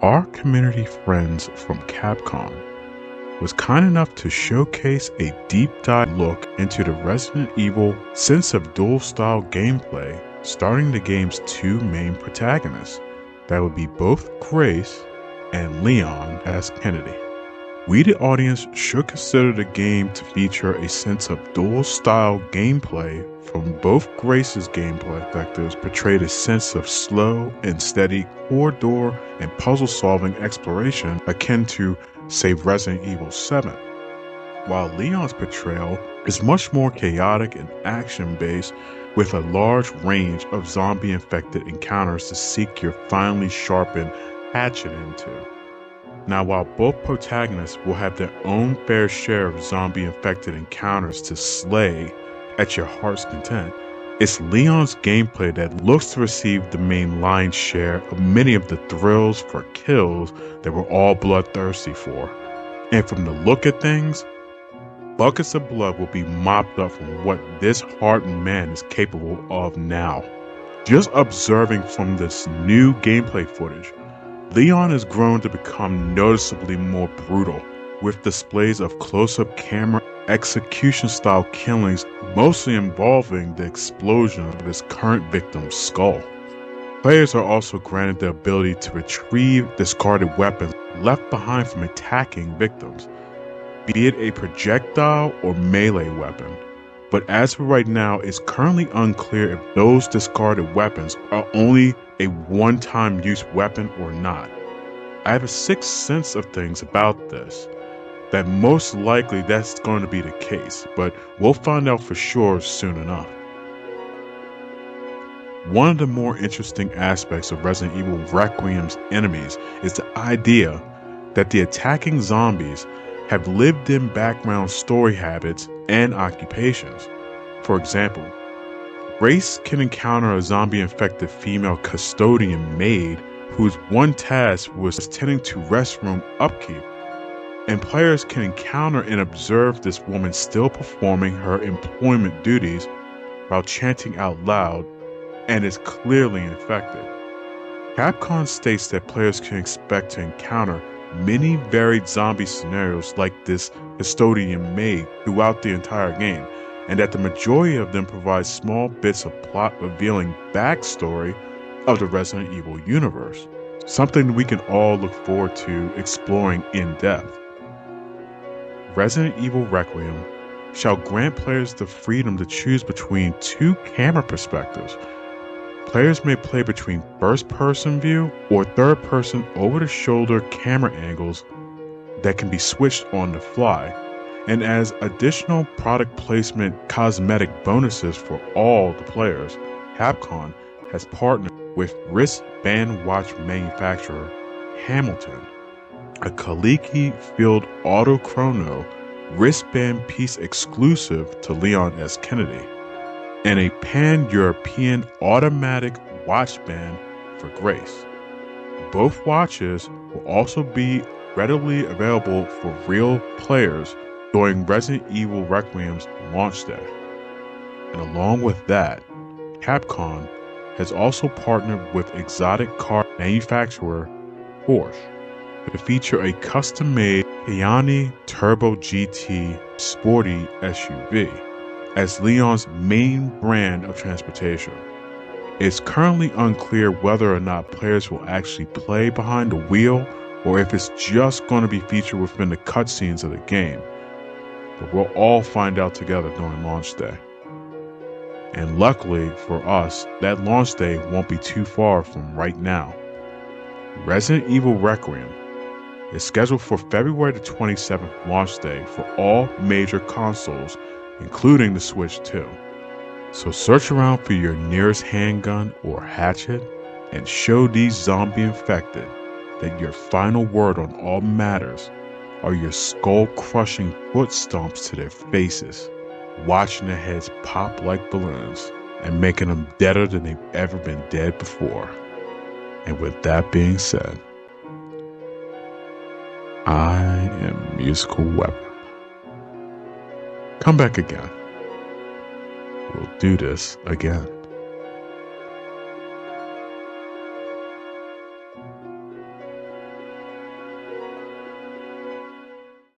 our community friends from Capcom was kind enough to showcase a deep dive look into the Resident Evil sense of dual style gameplay, starting the game's two main protagonists, that would be both Grace and Leon as Kennedy. We, the audience, should consider the game to feature a sense of dual style gameplay from both Grace's gameplay vectors portrayed a sense of slow and steady corridor and puzzle solving exploration akin to, say, Resident Evil 7. While Leon's portrayal is much more chaotic and action based with a large range of zombie infected encounters to seek your finely sharpened hatchet into. Now, while both protagonists will have their own fair share of zombie-infected encounters to slay at your heart's content, it's Leon's gameplay that looks to receive the main lion's share of many of the thrills for kills that we're all bloodthirsty for. And from the look of things, buckets of blood will be mopped up from what this hardened man is capable of now. Just observing from this new gameplay footage, Leon has grown to become noticeably more brutal, with displays of close-up camera execution-style killings mostly involving the explosion of his current victim's skull. Players are also granted the ability to retrieve discarded weapons left behind from attacking victims, be it a projectile or melee weapon. But as for right now, it's currently unclear if those discarded weapons are only a one-time use weapon or not. I have a sixth sense of things about this, that most likely that's going to be the case, but we'll find out for sure soon enough. One of the more interesting aspects of Resident Evil Requiem's enemies is the idea that the attacking zombies have lived-in background story habits and occupations. For example, Grace can encounter a zombie-infected female custodian maid whose one task was tending to restroom upkeep, and players can encounter and observe this woman still performing her employment duties while chanting out loud and is clearly infected. Capcom states that players can expect to encounter many varied zombie scenarios like this custodian maid throughout the entire game, and that the majority of them provide small bits of plot revealing backstory of the Resident Evil universe, something we can all look forward to exploring in depth. Resident Evil Requiem shall grant players the freedom to choose between two camera perspectives. Players may play between first-person view or third-person over-the-shoulder camera angles that can be switched on the fly. And as additional product placement cosmetic bonuses for all the players, Capcom has partnered with wristband watch manufacturer Hamilton, a Kaliki Field Autochrono wristband piece exclusive to Leon S. Kennedy, and a pan-European automatic watch band for Grace. Both watches will also be readily available for real players during Resident Evil Requiem's launch day. And along with that, Capcom has also partnered with exotic car manufacturer Porsche to feature a custom-made Cayenne Turbo GT sporty SUV as Leon's main brand of transportation. It's currently unclear whether or not players will actually play behind the wheel or if it's just going to be featured within the cutscenes of the game. But we'll all find out together during launch day. And luckily for us, that launch day won't be too far from right now. Resident Evil Requiem is scheduled for February the 27th launch day for all major consoles, including the Switch 2. So search around for your nearest handgun or hatchet and show these zombie infected that your final word on all matters are your skull-crushing foot stomps to their faces, watching their heads pop like balloons and making them deader than they've ever been dead before. And with that being said, I am Musical Weapon. Come back again. We'll do this again.